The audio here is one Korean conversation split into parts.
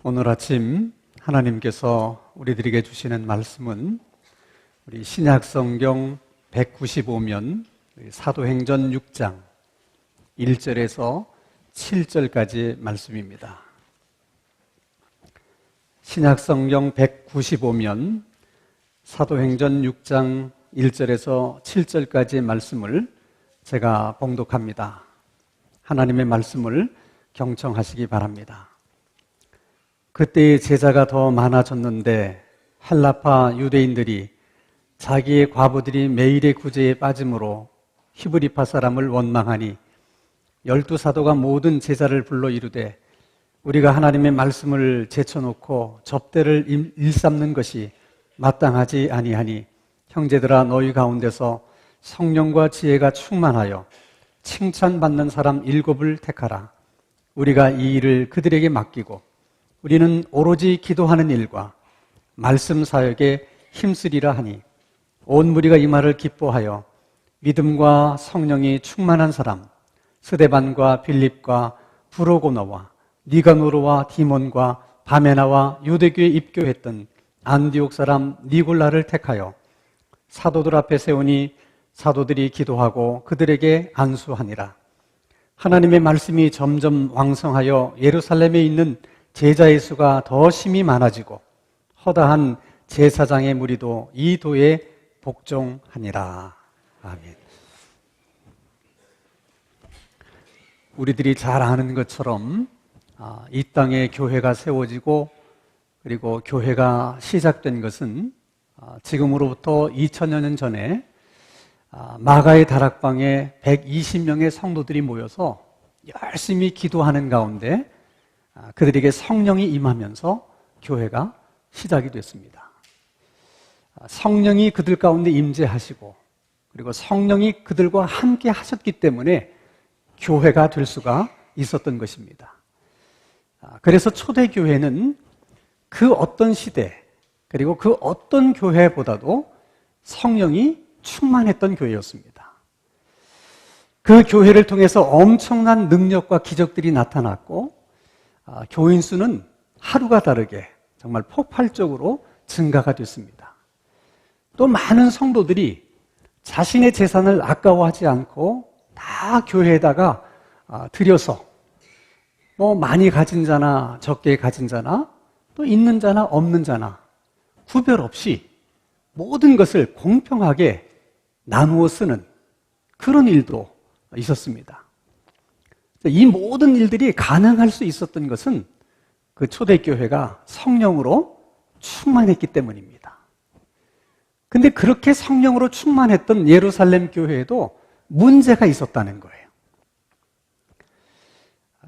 오늘 아침 하나님께서 우리들에게 주시는 말씀은 우리 신약성경 195면 사도행전 6장 1절에서 7절까지 말씀입니다. 신약성경 195면 사도행전 6장 1절에서 7절까지의 말씀을 제가 봉독합니다. 하나님의 말씀을 경청하시기 바랍니다. 그때의 제자가 더 많아졌는데 헬라파 유대인들이 자기의 과부들이 매일의 구제에 빠짐으로 히브리파 사람을 원망하니 12사도가 모든 제자를 불러 이르되 우리가 하나님의 말씀을 제쳐놓고 접대를 일삼는 것이 마땅하지 아니하니 형제들아 너희 가운데서 성령과 지혜가 충만하여 칭찬받는 사람 7을 택하라. 우리가 이 일을 그들에게 맡기고 우리는 오로지 기도하는 일과 말씀 사역에 힘쓰리라 하니 온 무리가 이 말을 기뻐하여 믿음과 성령이 충만한 사람 스데반과 빌립과 브로고너와 니가노르와 디몬과 바메나와 유대교에 입교했던 안디옥 사람 니골라를 택하여 사도들 앞에 세우니 사도들이 기도하고 그들에게 안수하니라. 하나님의 말씀이 점점 왕성하여 예루살렘에 있는 제자의 수가 더 심히 많아지고 허다한 제사장의 무리도 이 도에 복종하니라. 아멘. 우리들이 잘 아는 것처럼 이 땅에 교회가 세워지고 그리고 교회가 시작된 것은 지금으로부터 2000여 년 전에 마가의 다락방에 120명의 성도들이 모여서 열심히 기도하는 가운데 그들에게 성령이 임하면서 교회가 시작이 됐습니다. 성령이 그들 가운데 임재하시고 그리고 성령이 그들과 함께 하셨기 때문에 교회가 될 수가 있었던 것입니다. 그래서 초대교회는 그 어떤 시대 그리고 그 어떤 교회보다도 성령이 충만했던 교회였습니다. 그 교회를 통해서 엄청난 능력과 기적들이 나타났고 교인 수는 하루가 다르게 정말 폭발적으로 증가가 됐습니다. 또 많은 성도들이 자신의 재산을 아까워하지 않고 다 교회에다가 들여서 많이 가진 자나 적게 가진 자나 또 있는 자나 없는 자나 구별 없이 모든 것을 공평하게 나누어 쓰는 그런 일도 있었습니다. 이 모든 일들이 가능할 수 있었던 것은 그 초대교회가 성령으로 충만했기 때문입니다. 근데 그렇게 성령으로 충만했던 예루살렘 교회에도 문제가 있었다는 거예요.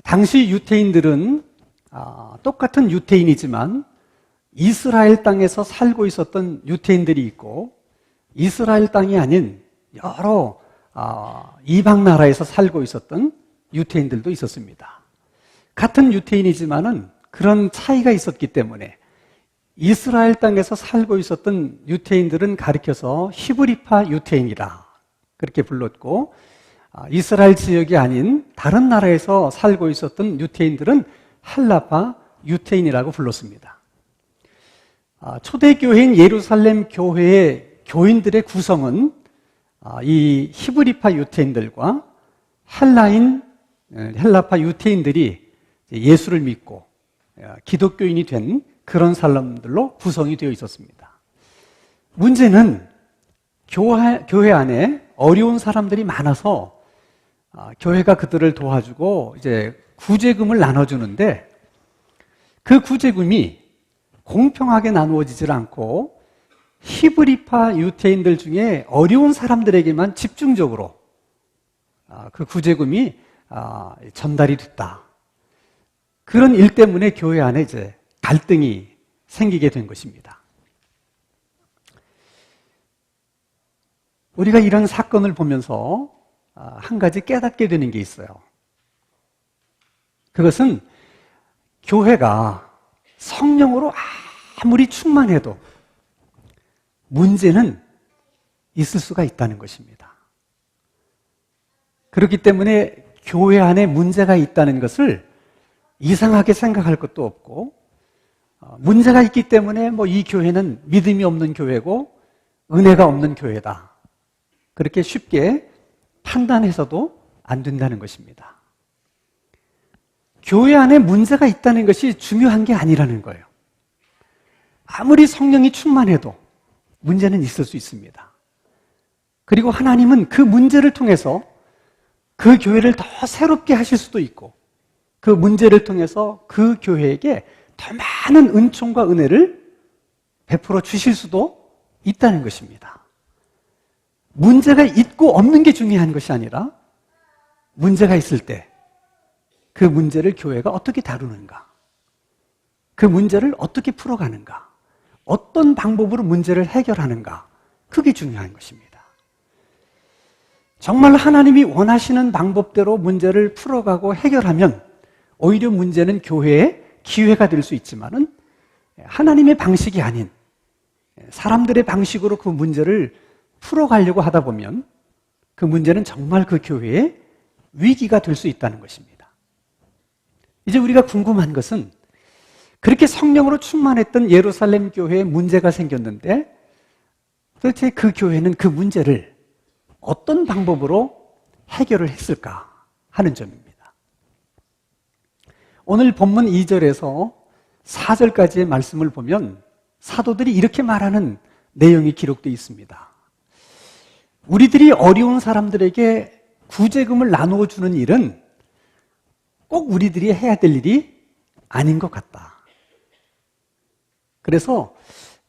당시 유대인들은 똑같은 유대인이지만 이스라엘 땅에서 살고 있었던 유대인들이 있고 이스라엘 땅이 아닌 여러 이방 나라에서 살고 있었던 유대인들도 있었습니다. 같은 유대인이지만은 그런 차이가 있었기 때문에 이스라엘 땅에서 살고 있었던 유대인들은 가리켜서 히브리파 유대인이라 그렇게 불렀고 이스라엘 지역이 아닌 다른 나라에서 살고 있었던 유대인들은 헬라파 유대인이라고 불렀습니다. 초대교회인 예루살렘 교회의 교인들의 구성은 이 히브리파 유대인들과 헬라파 유대인들이 예수를 믿고 기독교인이 된 그런 사람들로 구성이 되어 있었습니다. 문제는 교회 안에 어려운 사람들이 많아서 교회가 그들을 도와주고 이제 구제금을 나눠주는데 그 구제금이 공평하게 나누어지질 않고 히브리파 유대인들 중에 어려운 사람들에게만 집중적으로 그 구제금이 전달이 됐다. 그런 일 때문에 교회 안에 이제 갈등이 생기게 된 것입니다. 우리가 이런 사건을 보면서 한 가지 깨닫게 되는 게 있어요. 그것은 교회가 성령으로 아무리 충만해도 문제는 있을 수가 있다는 것입니다. 그렇기 때문에 교회 안에 문제가 있다는 것을 이상하게 생각할 것도 없고 문제가 있기 때문에 이 교회는 믿음이 없는 교회고 은혜가 없는 교회다. 그렇게 쉽게 판단해서도 안 된다는 것입니다. 교회 안에 문제가 있다는 것이 중요한 게 아니라는 거예요. 아무리 성령이 충만해도 문제는 있을 수 있습니다. 그리고 하나님은 그 문제를 통해서 그 교회를 더 새롭게 하실 수도 있고 그 문제를 통해서 그 교회에게 더 많은 은총과 은혜를 베풀어 주실 수도 있다는 것입니다. 문제가 있고 없는 게 중요한 것이 아니라 문제가 있을 때 그 문제를 교회가 어떻게 다루는가, 그 문제를 어떻게 풀어가는가, 어떤 방법으로 문제를 해결하는가, 그게 중요한 것입니다. 정말 하나님이 원하시는 방법대로 문제를 풀어가고 해결하면 오히려 문제는 교회의 기회가 될 수 있지만은 하나님의 방식이 아닌 사람들의 방식으로 그 문제를 풀어가려고 하다 보면 그 문제는 정말 그 교회의 위기가 될 수 있다는 것입니다. 이제 우리가 궁금한 것은 그렇게 성령으로 충만했던 예루살렘 교회에 문제가 생겼는데 도대체 그 교회는 그 문제를 어떤 방법으로 해결을 했을까 하는 점입니다. 오늘 본문 2절에서 4절까지의 말씀을 보면 사도들이 이렇게 말하는 내용이 기록되어 있습니다. 우리들이 어려운 사람들에게 구제금을 나누어 주는 일은 꼭 우리들이 해야 될 일이 아닌 것 같다. 그래서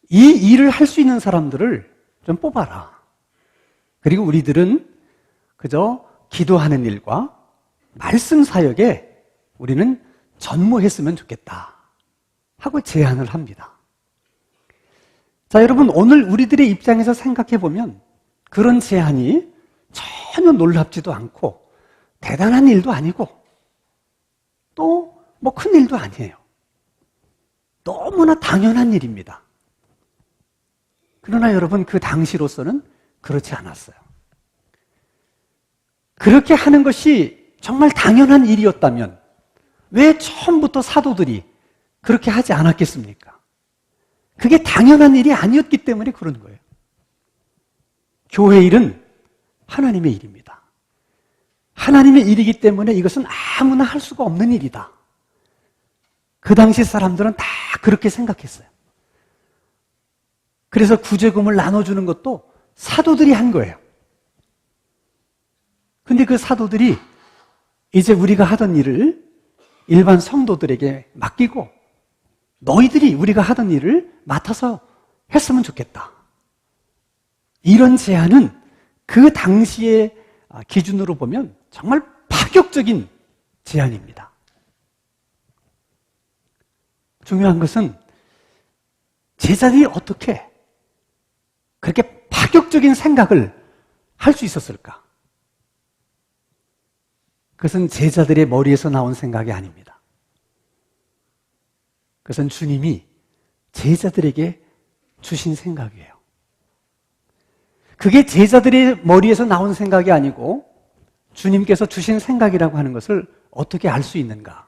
이 일을 할 수 있는 사람들을 좀 뽑아라. 그리고 우리들은 그저 기도하는 일과 말씀 사역에 우리는 전무했으면 좋겠다 하고 제안을 합니다. 자, 여러분, 오늘 우리들의 입장에서 생각해 보면 그런 제안이 전혀 놀랍지도 않고 대단한 일도 아니고 또 큰 일도 아니에요. 너무나 당연한 일입니다. 그러나 여러분, 그 당시로서는 그렇지 않았어요. 그렇게 하는 것이 정말 당연한 일이었다면 왜 처음부터 사도들이 그렇게 하지 않았겠습니까? 그게 당연한 일이 아니었기 때문에 그런 거예요. 교회 일은 하나님의 일입니다. 하나님의 일이기 때문에 이것은 아무나 할 수가 없는 일이다. 그 당시 사람들은 다 그렇게 생각했어요. 그래서 구제금을 나눠주는 것도 사도들이 한 거예요. 근데 그 사도들이 이제 우리가 하던 일을 일반 성도들에게 맡기고 너희들이 우리가 하던 일을 맡아서 했으면 좋겠다. 이런 제안은 그 당시의 기준으로 보면 정말 파격적인 제안입니다. 중요한 것은 제자들이 어떻게 그렇게 파격적인 생각을 할 수 있었을까? 그것은 제자들의 머리에서 나온 생각이 아닙니다. 그것은 주님이 제자들에게 주신 생각이에요. 그게 제자들의 머리에서 나온 생각이 아니고 주님께서 주신 생각이라고 하는 것을 어떻게 알 수 있는가?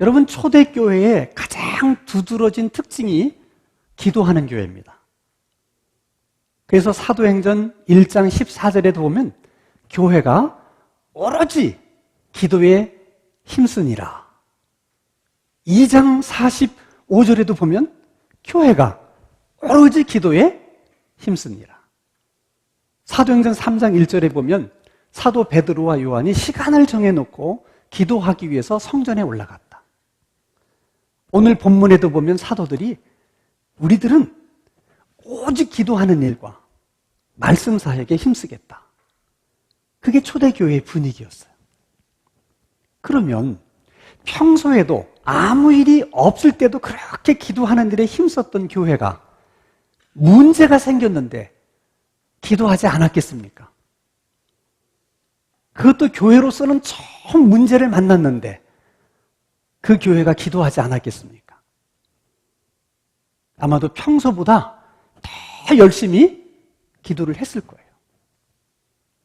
여러분, 초대교회의 가장 두드러진 특징이 기도하는 교회입니다. 그래서 사도행전 1장 14절에도 보면 교회가 오로지 기도에 힘쓰니라. 2장 45절에도 보면 교회가 오로지 기도에 힘씁니다. 사도행전 3장 1절에 보면 사도 베드로와 요한이 시간을 정해놓고 기도하기 위해서 성전에 올라갔다. 오늘 본문에도 보면 사도들이 우리들은 오직 기도하는 일과 말씀 사역에 힘쓰겠다. 그게 초대교회의 분위기였어요. 그러면 평소에도 아무 일이 없을 때도 그렇게 기도하는 일에 힘썼던 교회가 문제가 생겼는데 기도하지 않았겠습니까? 그것도 교회로서는 처음 문제를 만났는데 그 교회가 기도하지 않았겠습니까? 아마도 평소보다 더 열심히 기도를 했을 거예요.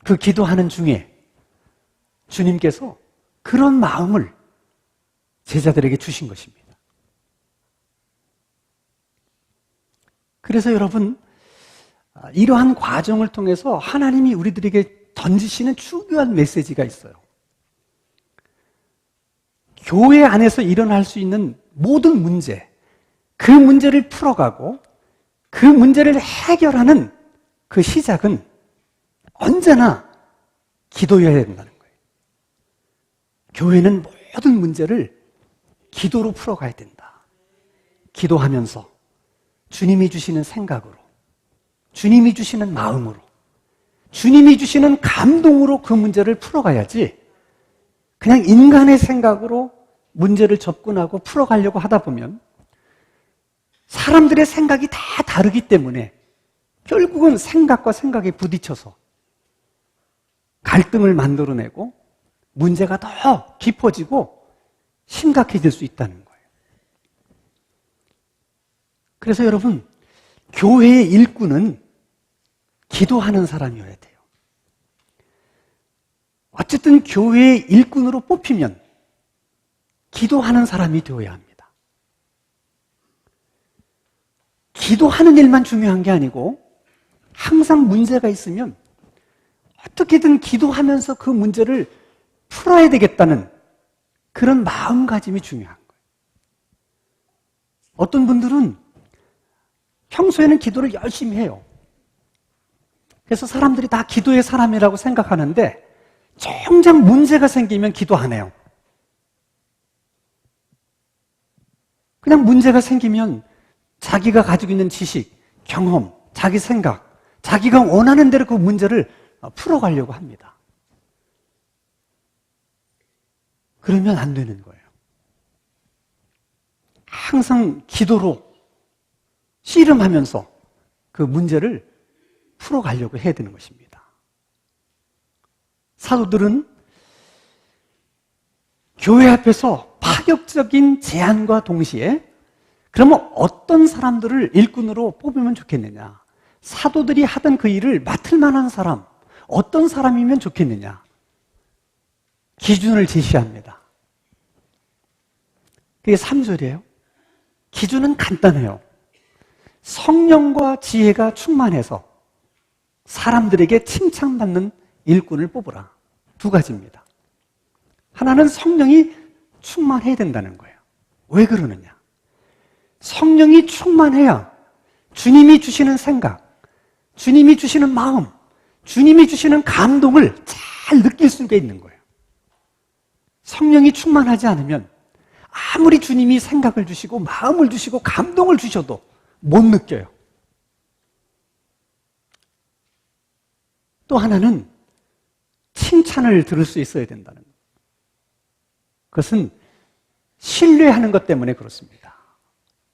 그 기도하는 중에 주님께서 그런 마음을 제자들에게 주신 것입니다. 그래서 여러분, 이러한 과정을 통해서 하나님이 우리들에게 던지시는 중요한 메시지가 있어요. 교회 안에서 일어날 수 있는 모든 문제, 그 문제를 풀어가고 그 문제를 해결하는 그 시작은 언제나 기도여야 된다는 거예요. 교회는 모든 문제를 기도로 풀어가야 된다. 기도하면서 주님이 주시는 생각으로, 주님이 주시는 마음으로, 주님이 주시는 감동으로 그 문제를 풀어가야지 그냥 인간의 생각으로 문제를 접근하고 풀어가려고 하다 보면 사람들의 생각이 다 다르기 때문에 결국은 생각과 생각에 부딪혀서 갈등을 만들어내고 문제가 더 깊어지고 심각해질 수 있다는 거예요. 그래서 여러분, 교회의 일꾼은 기도하는 사람이어야 돼요. 어쨌든 교회의 일꾼으로 뽑히면 기도하는 사람이 되어야 합니다. 기도하는 일만 중요한 게 아니고 항상 문제가 있으면 어떻게든 기도하면서 그 문제를 풀어야 되겠다는 그런 마음가짐이 중요한 거예요. 어떤 분들은 평소에는 기도를 열심히 해요. 그래서 사람들이 다 기도의 사람이라고 생각하는데 정작 문제가 생기면 기도 안 해요. 그냥 문제가 생기면 자기가 가지고 있는 지식, 경험, 자기 생각, 자기가 원하는 대로 그 문제를 풀어가려고 합니다. 그러면 안 되는 거예요. 항상 기도로 씨름하면서 그 문제를 풀어가려고 해야 되는 것입니다. 사도들은 교회 앞에서 파격적인 제안과 동시에 그러면 어떤 사람들을 일꾼으로 뽑으면 좋겠느냐? 사도들이 하던 그 일을 맡을 만한 사람, 어떤 사람이면 좋겠느냐? 기준을 제시합니다. 그게 3절이에요. 기준은 간단해요. 성령과 지혜가 충만해서 사람들에게 칭찬받는 일꾼을 뽑으라. 두 가지입니다. 하나는 성령이 충만해야 된다는 거예요. 왜 그러느냐? 성령이 충만해야 주님이 주시는 생각, 주님이 주시는 마음, 주님이 주시는 감동을 잘 느낄 수가 있는 거예요. 성령이 충만하지 않으면 아무리 주님이 생각을 주시고 마음을 주시고 감동을 주셔도 못 느껴요. 또 하나는 칭찬을 들을 수 있어야 된다는 거예요. 그것은 신뢰하는 것 때문에 그렇습니다.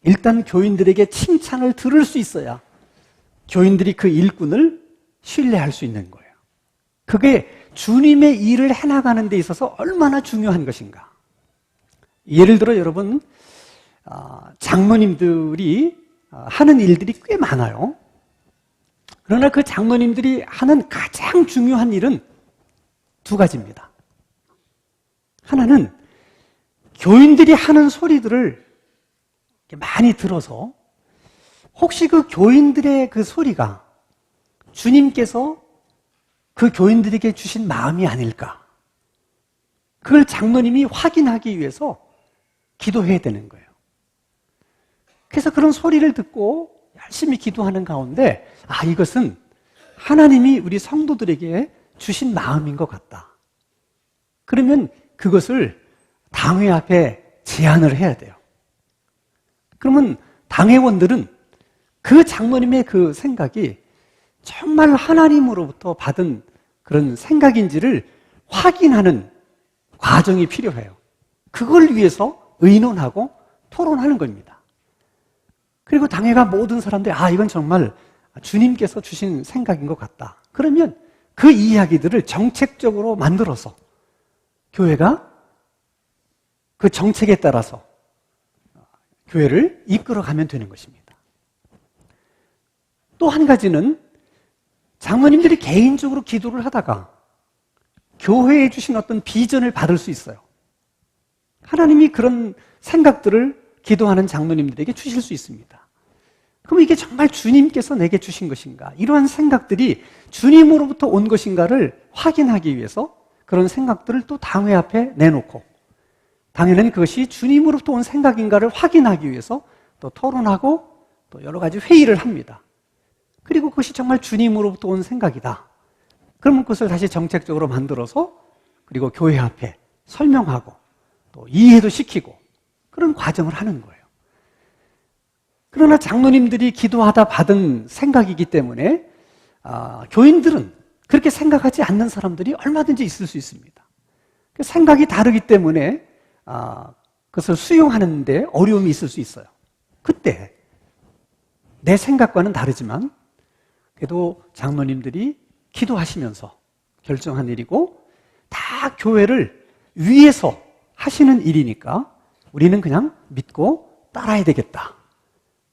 일단 교인들에게 칭찬을 들을 수 있어야 교인들이 그 일꾼을 신뢰할 수 있는 거예요. 그게 주님의 일을 해나가는 데 있어서 얼마나 중요한 것인가. 예를 들어 여러분, 장로님들이 하는 일들이 꽤 많아요. 그러나 그 장로님들이 하는 가장 중요한 일은 두 가지입니다. 하나는 교인들이 하는 소리들을 많이 들어서 혹시 그 교인들의 그 소리가 주님께서 그 교인들에게 주신 마음이 아닐까? 그걸 장로님이 확인하기 위해서 기도해야 되는 거예요. 그래서 그런 소리를 듣고 열심히 기도하는 가운데 이것은 하나님이 우리 성도들에게 주신 마음인 것 같다. 그러면 그것을 당회 앞에 제안을 해야 돼요. 그러면 당회원들은 그 장로님의 그 생각이 정말 하나님으로부터 받은 그런 생각인지를 확인하는 과정이 필요해요. 그걸 위해서 의논하고 토론하는 겁니다. 그리고 당회가 모든 사람들이 이건 정말 주님께서 주신 생각인 것 같다. 그러면 그 이야기들을 정책적으로 만들어서 교회가 그 정책에 따라서 교회를 이끌어가면 되는 것입니다. 또 한 가지는 장로님들이 개인적으로 기도를 하다가 교회에 주신 어떤 비전을 받을 수 있어요. 하나님이 그런 생각들을 기도하는 장로님들에게 주실 수 있습니다. 그럼 이게 정말 주님께서 내게 주신 것인가? 이러한 생각들이 주님으로부터 온 것인가를 확인하기 위해서 그런 생각들을 또 당회 앞에 내놓고, 당연히 그것이 주님으로부터 온 생각인가를 확인하기 위해서 또 토론하고 또 여러 가지 회의를 합니다. 그리고 그것이 정말 주님으로부터 온 생각이다. 그러면 그것을 다시 정책적으로 만들어서 그리고 교회 앞에 설명하고 또 이해도 시키고 그런 과정을 하는 거예요. 그러나 장로님들이 기도하다 받은 생각이기 때문에 교인들은 그렇게 생각하지 않는 사람들이 얼마든지 있을 수 있습니다. 생각이 다르기 때문에 그것을 수용하는 데 어려움이 있을 수 있어요. 그때 내 생각과는 다르지만 그래도 장로님들이 기도하시면서 결정한 일이고 다 교회를 위해서 하시는 일이니까 우리는 그냥 믿고 따라야 되겠다.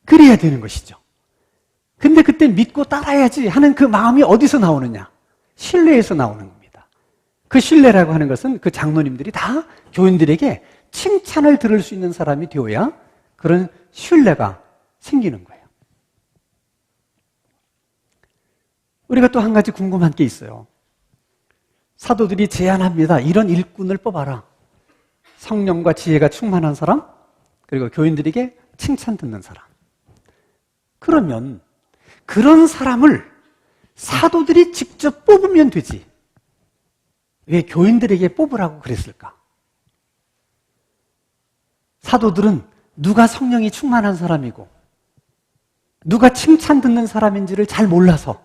그래야 되는 것이죠. 근데 그때 믿고 따라야지 하는 그 마음이 어디서 나오느냐? 신뢰에서 나오는 겁니다. 그 신뢰라고 하는 것은 그 장로님들이 다 교인들에게 칭찬을 들을 수 있는 사람이 되어야 그런 신뢰가 생기는 거예요. 우리가 또 한 가지 궁금한 게 있어요. 사도들이 제안합니다. 이런 일꾼을 뽑아라. 성령과 지혜가 충만한 사람, 그리고 교인들에게 칭찬 듣는 사람. 그러면 그런 사람을 사도들이 직접 뽑으면 되지. 왜 교인들에게 뽑으라고 그랬을까? 사도들은 누가 성령이 충만한 사람이고 누가 칭찬 듣는 사람인지를 잘 몰라서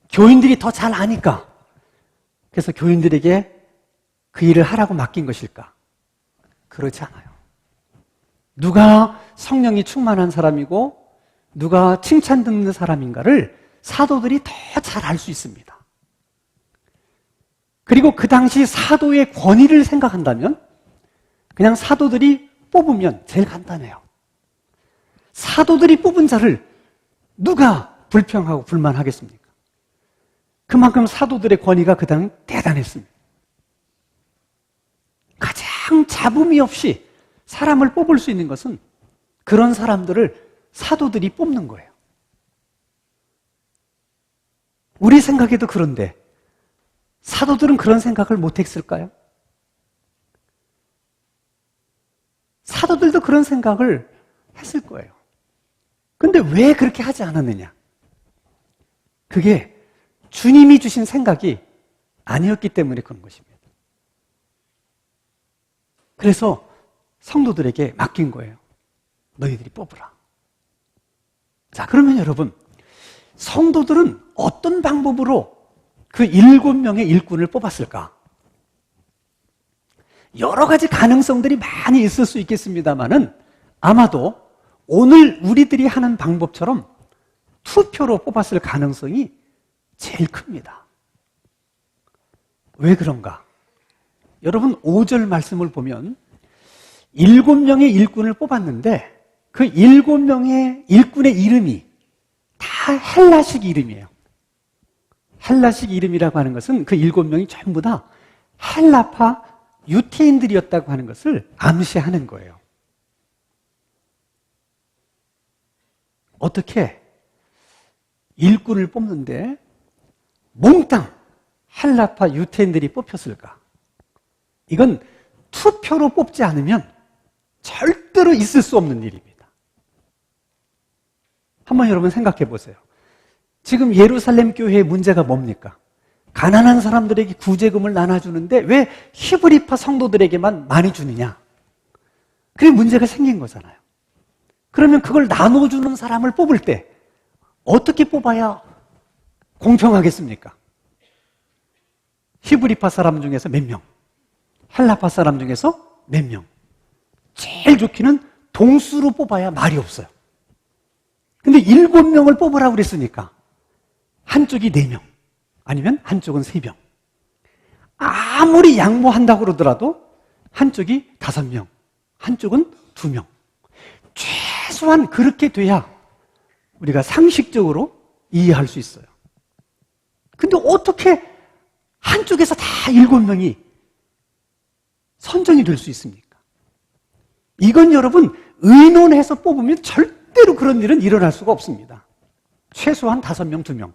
교인들이 더 잘 아니까 그래서 교인들에게 그 일을 하라고 맡긴 것일까? 그렇지 않아요. 누가 성령이 충만한 사람이고 누가 칭찬 듣는 사람인가를 사도들이 더 잘 알 수 있습니다. 그리고 그 당시 사도의 권위를 생각한다면 그냥 사도들이 뽑으면 제일 간단해요. 사도들이 뽑은 자를 누가 불평하고 불만하겠습니까? 그만큼 사도들의 권위가 그당 대단했습니다. 가장 잡음이 없이 사람을 뽑을 수 있는 것은 그런 사람들을 사도들이 뽑는 거예요. 우리 생각에도 그런데 사도들은 그런 생각을 못했을까요? 사도들도 그런 생각을 했을 거예요. 근데 왜 그렇게 하지 않았느냐? 그게 주님이 주신 생각이 아니었기 때문에 그런 것입니다. 그래서 성도들에게 맡긴 거예요. 너희들이 뽑으라. 자, 그러면 여러분, 성도들은 어떤 방법으로 그 7명의 일꾼을 뽑았을까? 여러 가지 가능성들이 많이 있을 수 있겠습니다만은 아마도 오늘 우리들이 하는 방법처럼 투표로 뽑았을 가능성이 제일 큽니다. 왜 그런가? 여러분 5절 말씀을 보면 7명의 일꾼을 뽑았는데 그 7명의 일꾼의 이름이 다 헬라식 이름이에요. 헬라식 이름이라고 하는 것은 그 7명이 전부 다 헬라파 유태인들이었다고 하는 것을 암시하는 거예요. 어떻게 일꾼을 뽑는데 몽땅 헬라파 유태인들이 뽑혔을까? 이건 투표로 뽑지 않으면 절대로 있을 수 없는 일입니다. 한번 여러분 생각해 보세요. 지금 예루살렘 교회의 문제가 뭡니까? 가난한 사람들에게 구제금을 나눠주는데 왜 히브리파 성도들에게만 많이 주느냐? 그게 문제가 생긴 거잖아요. 그러면 그걸 나눠주는 사람을 뽑을 때 어떻게 뽑아야 공평하겠습니까? 히브리파 사람 중에서 몇 명? 헬라파 사람 중에서 몇 명? 제일 좋기는 동수로 뽑아야 말이 없어요. 근데 7명을 뽑으라고 그랬으니까 한쪽이 4명 아니면 한쪽은 3명. 아무리 양보한다고 그러더라도 한쪽이 5명, 한쪽은 2명. 최소한 그렇게 돼야 우리가 상식적으로 이해할 수 있어요. 근데 어떻게 한쪽에서 다 7명이 선정이 될 수 있습니까? 이건 여러분 의논해서 뽑으면 절대 절대로 그런 일은 일어날 수가 없습니다. 최소한 5명, 2명.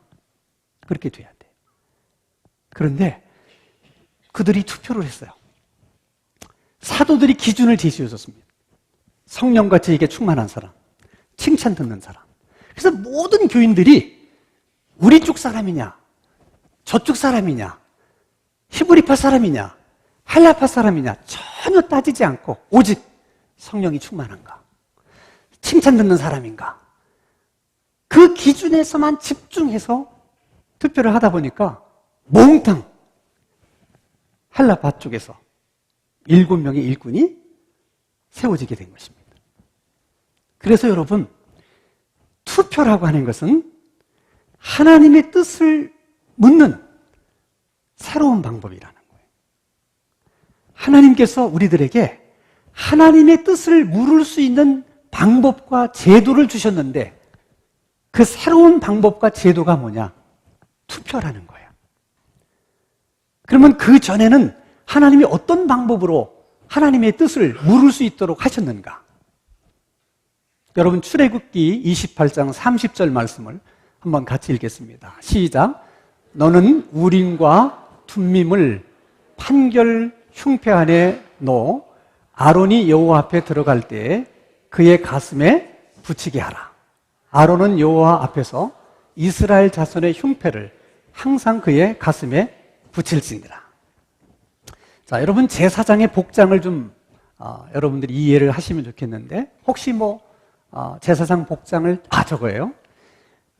그렇게 돼야 돼요. 그런데 그들이 투표를 했어요. 사도들이 기준을 제시해 줬습니다. 성령과 지식에 충만한 사람, 칭찬 듣는 사람. 그래서 모든 교인들이 우리 쪽 사람이냐, 저쪽 사람이냐, 히브리파 사람이냐, 헬라파 사람이냐 전혀 따지지 않고 오직 성령이 충만한가, 칭찬 듣는 사람인가, 그 기준에서만 집중해서 투표를 하다 보니까 몽땅 헬라파 쪽에서 7명의 일꾼이 세워지게 된 것입니다. 그래서 여러분, 투표라고 하는 것은 하나님의 뜻을 묻는 새로운 방법이라는 거예요. 하나님께서 우리들에게 하나님의 뜻을 물을 수 있는 방법과 제도를 주셨는데 그 새로운 방법과 제도가 뭐냐? 투표라는 거예요. 그러면 그 전에는 하나님이 어떤 방법으로 하나님의 뜻을 물을 수 있도록 하셨는가? 여러분, 출애굽기 28장 30절 말씀을 한번 같이 읽겠습니다. 시작. 너는 우림과 툼밈을 판결 흉패 안에 넣어 아론이 여호와 앞에 들어갈 때에 그의 가슴에 붙이게 하라. 아론은 여호와 앞에서 이스라엘 자손의 흉패를 항상 그의 가슴에 붙일지니라. 자, 여러분, 제사장의 복장을 좀 여러분들이 이해를 하시면 좋겠는데, 혹시 제사장 복장을 저거예요.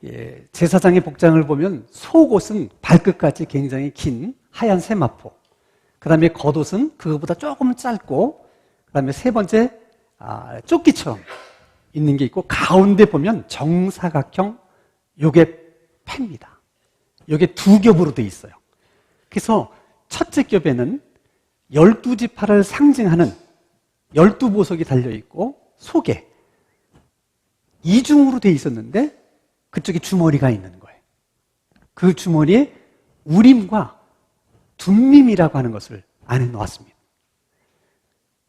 예, 제사장의 복장을 보면 속옷은 발끝까지 굉장히 긴 하얀 세마포, 그 다음에 겉옷은 그거보다 조금 짧고, 그 다음에 세 번째 조끼처럼 있는 게 있고, 가운데 보면 정사각형 요게 패입니다. 요게 2겹으로 돼 있어요. 그래서 첫째 겹에는 12지파를 상징하는 12보석이 달려있고 속에 이중으로 돼 있었는데 그쪽에 주머니가 있는 거예요. 그 주머니에 우림과 둠밈이라고 하는 것을 안에 놓았습니다.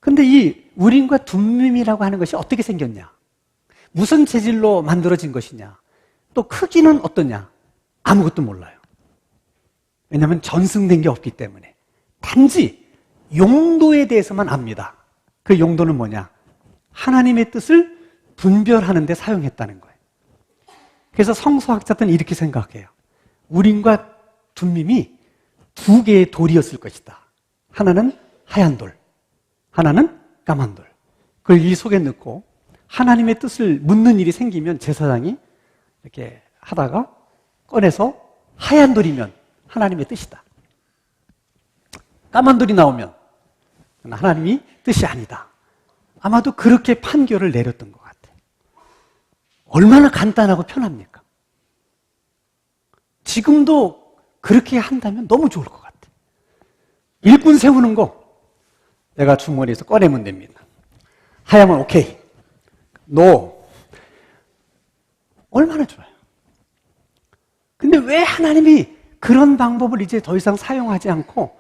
근데 이 우림과 둠밈이라고 하는 것이 어떻게 생겼냐? 무슨 재질로 만들어진 것이냐? 또 크기는 어떠냐? 아무것도 몰라요. 왜냐하면 전승된 게 없기 때문에. 단지 용도에 대해서만 압니다. 그 용도는 뭐냐? 하나님의 뜻을 분별하는 데 사용했다는 거예요. 그래서 성서학자들은 이렇게 생각해요. 우림과 둠밈이 2개의 돌이었을 것이다. 하나는 하얀 돌, 하나는 까만 돌. 그걸 이 속에 넣고 하나님의 뜻을 묻는 일이 생기면 제사장이 이렇게 하다가 꺼내서 하얀 돌이면 하나님의 뜻이다. 까만 돌이 나오면 하나님이 뜻이 아니다. 아마도 그렇게 판결을 내렸던 것 같아요. 얼마나 간단하고 편합니까? 지금도 그렇게 한다면 너무 좋을 것 같아요. 일꾼 세우는 거 내가 주머니에서 꺼내면 됩니다. 하야면 오케이, 노. 얼마나 좋아요. 근데 왜 하나님이 그런 방법을 이제 더 이상 사용하지 않고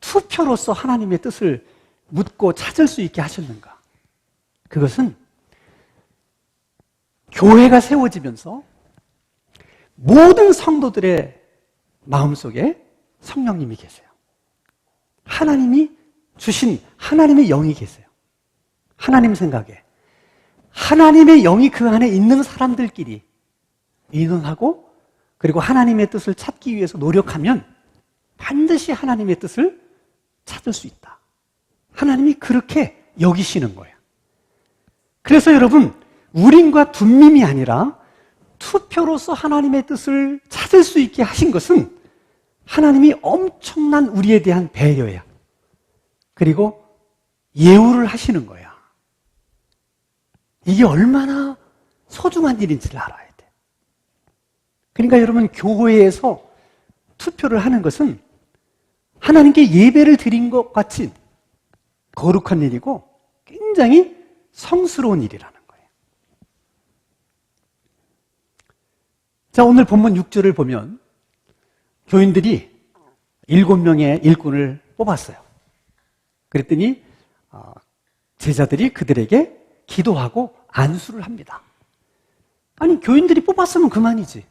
투표로서 하나님의 뜻을 묻고 찾을 수 있게 하셨는가? 그것은 교회가 세워지면서 모든 성도들의 마음속에 성령님이 계세요. 하나님이 주신 하나님의 영이 계세요. 하나님 생각에 하나님의 영이 그 안에 있는 사람들끼리 의논하고 그리고 하나님의 뜻을 찾기 위해서 노력하면 반드시 하나님의 뜻을 찾을 수 있다. 하나님이 그렇게 여기시는 거예요. 그래서 여러분, 우림과 둠밈이 아니라 투표로서 하나님의 뜻을 찾을 수 있게 하신 것은 하나님이 엄청난 우리에 대한 배려야. 그리고 예우를 하시는 거야. 이게 얼마나 소중한 일인지를 알아야 돼. 그러니까 여러분, 교회에서 투표를 하는 것은 하나님께 예배를 드린 것 같이 거룩한 일이고 굉장히 성스러운 일이라는 거예요. 자, 오늘 본문 6절을 보면 교인들이 7명의 일꾼을 뽑았어요. 그랬더니 제자들이 그들에게 기도하고 안수를 합니다. 아니, 교인들이 뽑았으면 그만이지.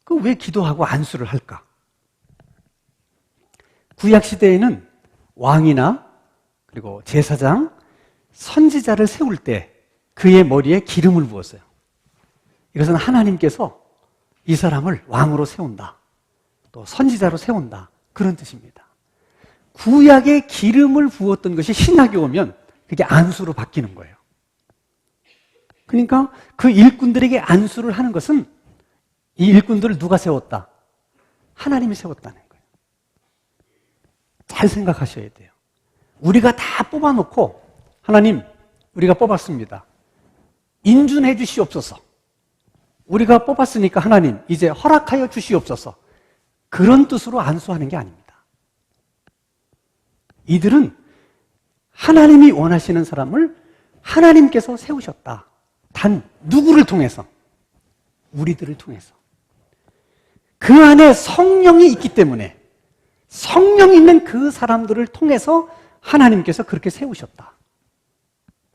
그 왜 기도하고 안수를 할까? 구약시대에는 왕이나 그리고 제사장, 선지자를 세울 때 그의 머리에 기름을 부었어요. 이것은 하나님께서 이 사람을 왕으로 세운다, 또 선지자로 세운다, 그런 뜻입니다. 구약에 기름을 부었던 것이 신약에 오면 그게 안수로 바뀌는 거예요. 그러니까 그 일꾼들에게 안수를 하는 것은 이 일꾼들을 누가 세웠다? 하나님이 세웠다는 거예요. 잘 생각하셔야 돼요. 우리가 다 뽑아놓고 하나님, 우리가 뽑았습니다. 인준해 주시옵소서. 우리가 뽑았으니까 하나님, 이제 허락하여 주시옵소서. 그런 뜻으로 안수하는 게 아닙니다. 이들은 하나님이 원하시는 사람을 하나님께서 세우셨다. 단 누구를 통해서? 우리들을 통해서. 그 안에 성령이 있기 때문에 성령 있는 그 사람들을 통해서 하나님께서 그렇게 세우셨다.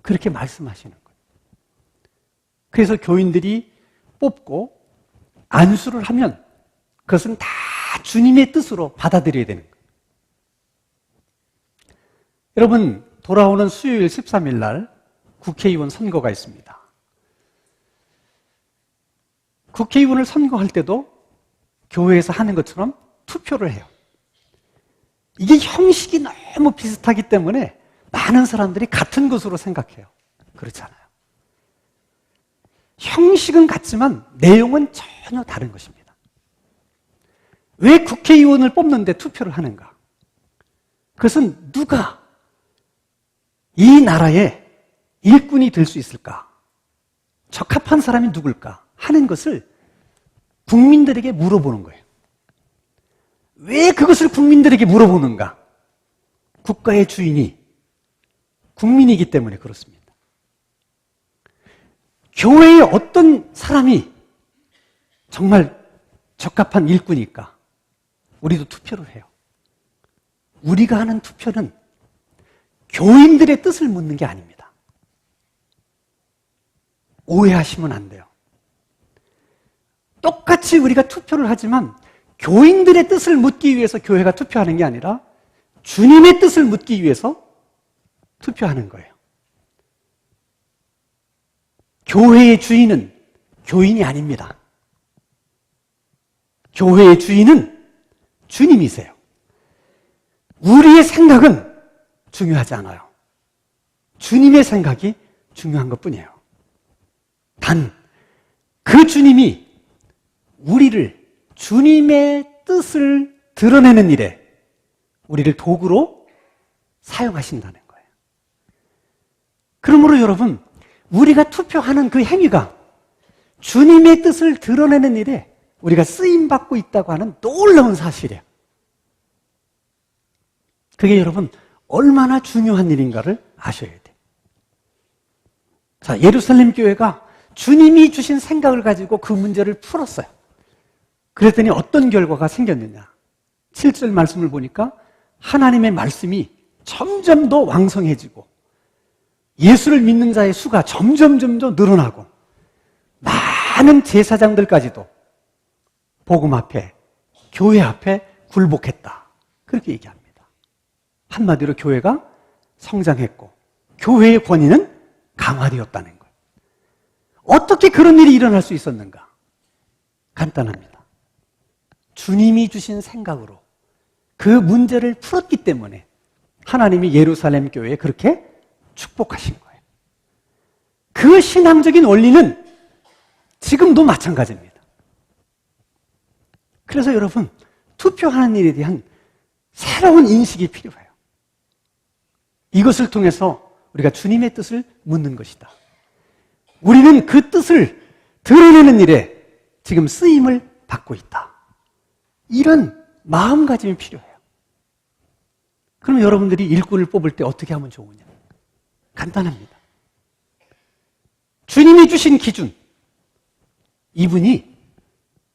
그렇게 말씀하시는 거예요. 그래서 교인들이 뽑고 안수를 하면 그것은 다 주님의 뜻으로 받아들여야 되는 거예요. 여러분, 돌아오는 수요일 13일 날 국회의원 선거가 있습니다. 국회의원을 선거할 때도 교회에서 하는 것처럼 투표를 해요. 이게 형식이 너무 비슷하기 때문에 많은 사람들이 같은 것으로 생각해요. 그렇지 않아요. 형식은 같지만 내용은 전혀 다른 것입니다. 왜 국회의원을 뽑는데 투표를 하는가? 그것은 누가 이 나라의 일꾼이 될 수 있을까? 적합한 사람이 누굴까? 하는 것을 국민들에게 물어보는 거예요. 왜 그것을 국민들에게 물어보는가? 국가의 주인이 국민이기 때문에 그렇습니다. 교회에 어떤 사람이 정말 적합한 일꾼일까? 우리도 투표를 해요. 우리가 하는 투표는 교인들의 뜻을 묻는 게 아닙니다. 오해하시면 안 돼요. 똑같이 우리가 투표를 하지만 교인들의 뜻을 묻기 위해서 교회가 투표하는 게 아니라 주님의 뜻을 묻기 위해서 투표하는 거예요. 교회의 주인은 교인이 아닙니다. 교회의 주인은 주님이세요. 우리의 생각은 중요하지 않아요. 주님의 생각이 중요한 것뿐이에요. 단 그 주님이 우리를 주님의 뜻을 드러내는 일에 우리를 도구로 사용하신다는 거예요. 그러므로 여러분, 우리가 투표하는 그 행위가 주님의 뜻을 드러내는 일에 우리가 쓰임받고 있다고 하는 놀라운 사실이에요. 그게 여러분 얼마나 중요한 일인가를 아셔야 돼요. 자, 예루살렘 교회가 주님이 주신 생각을 가지고 그 문제를 풀었어요. 그랬더니 어떤 결과가 생겼느냐? 7절 말씀을 보니까 하나님의 말씀이 점점 더 왕성해지고 예수를 믿는 자의 수가 점점 늘어나고 많은 제사장들까지도 복음 앞에, 교회 앞에 굴복했다. 그렇게 얘기합니다. 한마디로 교회가 성장했고 교회의 권위는 강화되었다는 거예요. 어떻게 그런 일이 일어날 수 있었는가? 간단합니다. 주님이 주신 생각으로 그 문제를 풀었기 때문에 하나님이 예루살렘 교회에 그렇게 축복하신 거예요. 그 신앙적인 원리는 지금도 마찬가지입니다. 그래서 여러분, 투표하는 일에 대한 새로운 인식이 필요해요. 이것을 통해서 우리가 주님의 뜻을 묻는 것이다. 우리는 그 뜻을 드러내는 일에 지금 쓰임을 받고 있다. 이런 마음가짐이 필요해요. 그럼 여러분들이 일꾼을 뽑을 때 어떻게 하면 좋으냐? 간단합니다. 주님이 주신 기준, 이분이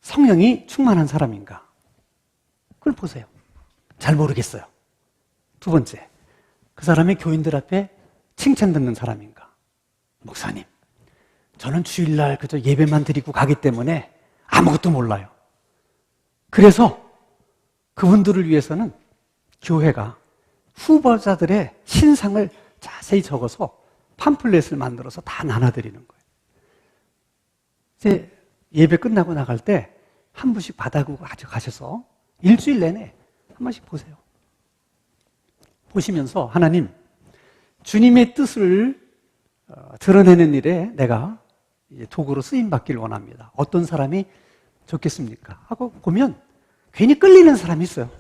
성령이 충만한 사람인가? 그걸 보세요. 잘 모르겠어요. 두 번째, 그 사람의 교인들 앞에 칭찬 듣는 사람인가? 목사님, 저는 주일날 그저 예배만 드리고 가기 때문에 아무것도 몰라요. 그래서 그분들을 위해서는 교회가 후보자들의 신상을 자세히 적어서 팜플렛을 만들어서 다 나눠드리는 거예요. 이제 예배 끝나고 나갈 때 한 분씩 받아가고 가셔서 일주일 내내 한 번씩 보세요. 보시면서 하나님, 주님의 뜻을 드러내는 일에 내가 도구로 쓰임받기를 원합니다. 어떤 사람이 좋겠습니까? 하고 보면 괜히 끌리는 사람이 있어요.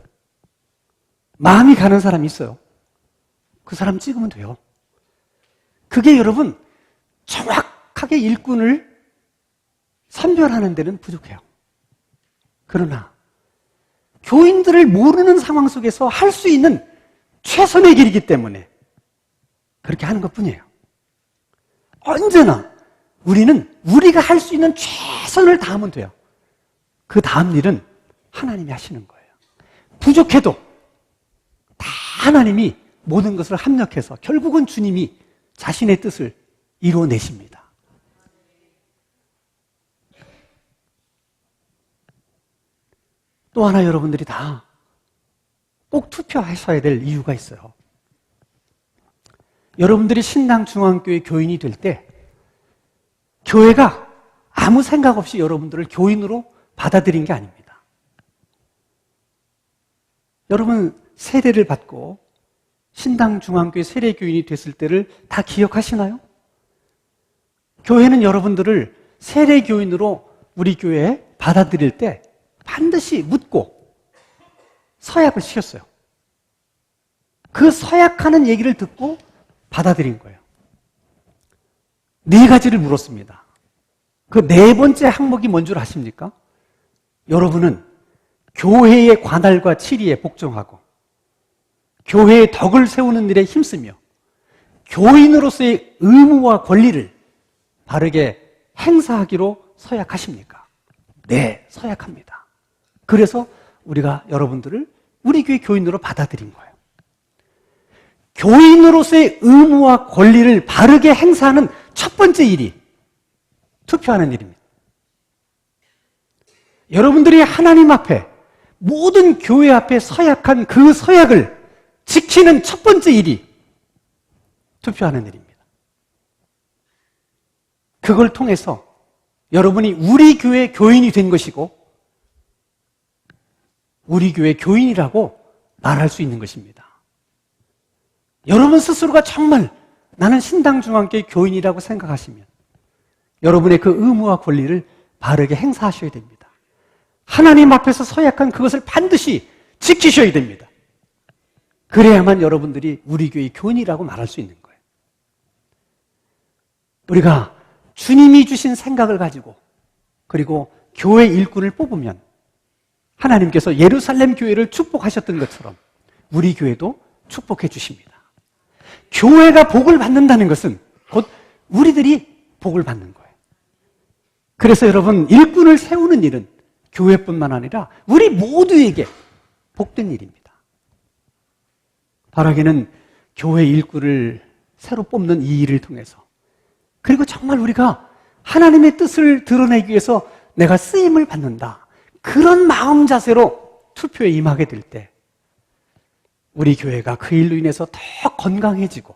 마음이 가는 사람이 있어요. 그 사람 찍으면 돼요. 그게 여러분 정확하게 일꾼을 선별하는 데는 부족해요. 그러나 교인들을 모르는 상황 속에서 할 수 있는 최선의 길이기 때문에 그렇게 하는 것뿐이에요. 언제나 우리는 우리가 할 수 있는 최선을 다하면 돼요. 그 다음 일은 하나님이 하시는 거예요. 부족해도 다 하나님이 모든 것을 합력해서 결국은 주님이 자신의 뜻을 이루어내십니다. 또 하나 여러분들이 다 꼭 투표하셔야 될 이유가 있어요. 여러분들이 신당중앙교회 교인이 될 때 교회가 아무 생각 없이 여러분들을 교인으로 받아들인 게 아닙니다. 여러분 세례를 받고 신당중앙교회 세례교인이 됐을 때를 다 기억하시나요? 교회는 여러분들을 세례교인으로 우리 교회에 받아들일 때 반드시 묻고 서약을 시켰어요. 그 서약하는 얘기를 듣고 받아들인 거예요. 4가지를 물었습니다. 그 4번째 항목이 뭔 줄 아십니까? 여러분은 교회의 관할과 치리에 복종하고 교회의 덕을 세우는 일에 힘쓰며 교인으로서의 의무와 권리를 바르게 행사하기로 서약하십니까? 네, 서약합니다. 그래서 우리가 여러분들을 우리 교회 교인으로 받아들인 거예요. 교인으로서의 의무와 권리를 바르게 행사하는 첫 번째 일이 투표하는 일입니다. 여러분들이 하나님 앞에 모든 교회 앞에 서약한 그 서약을 지키는 첫 번째 일이 투표하는 일입니다. 그걸 통해서 여러분이 우리 교회 교인이 된 것이고 우리 교회 교인이라고 말할 수 있는 것입니다. 여러분 스스로가 정말 나는 신당중앙교회 교인이라고 생각하시면 여러분의 그 의무와 권리를 바르게 행사하셔야 됩니다. 하나님 앞에서 서약한 그것을 반드시 지키셔야 됩니다. 그래야만 여러분들이 우리 교회 교인이라고 말할 수 있는 거예요. 우리가 주님이 주신 생각을 가지고 그리고 교회 일꾼을 뽑으면 하나님께서 예루살렘 교회를 축복하셨던 것처럼 우리 교회도 축복해 주십니다. 교회가 복을 받는다는 것은 곧 우리들이 복을 받는 거예요. 그래서 여러분 일꾼을 세우는 일은 교회뿐만 아니라 우리 모두에게 복된 일입니다. 바라기는 교회 일꾼을 새로 뽑는 이 일을 통해서 그리고 정말 우리가 하나님의 뜻을 드러내기 위해서 내가 쓰임을 받는다. 그런 마음 자세로 투표에 임하게 될 때 우리 교회가 그 일로 인해서 더 건강해지고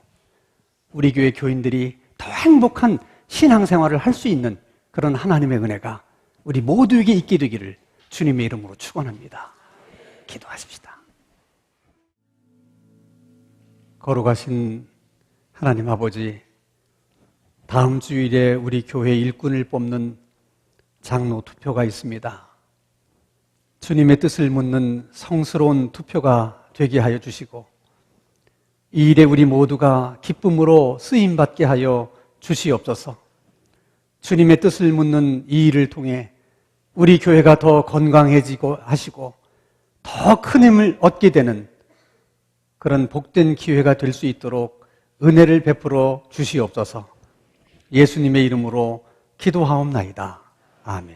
우리 교회 교인들이 더 행복한 신앙생활을 할 수 있는 그런 하나님의 은혜가 우리 모두에게 있게 되기를 주님의 이름으로 축원합니다. 기도하십시다. 거룩하신 하나님 아버지, 다음 주일에 우리 교회 일꾼을 뽑는 장로 투표가 있습니다. 주님의 뜻을 묻는 성스러운 투표가 되게 하여 주시고 이 일에 우리 모두가 기쁨으로 쓰임받게 하여 주시옵소서. 주님의 뜻을 묻는 이 일을 통해 우리 교회가 더 건강해지고 하시고 더 큰 힘을 얻게 되는 그런 복된 기회가 될 수 있도록 은혜를 베풀어 주시옵소서. 예수님의 이름으로 기도하옵나이다. 아멘.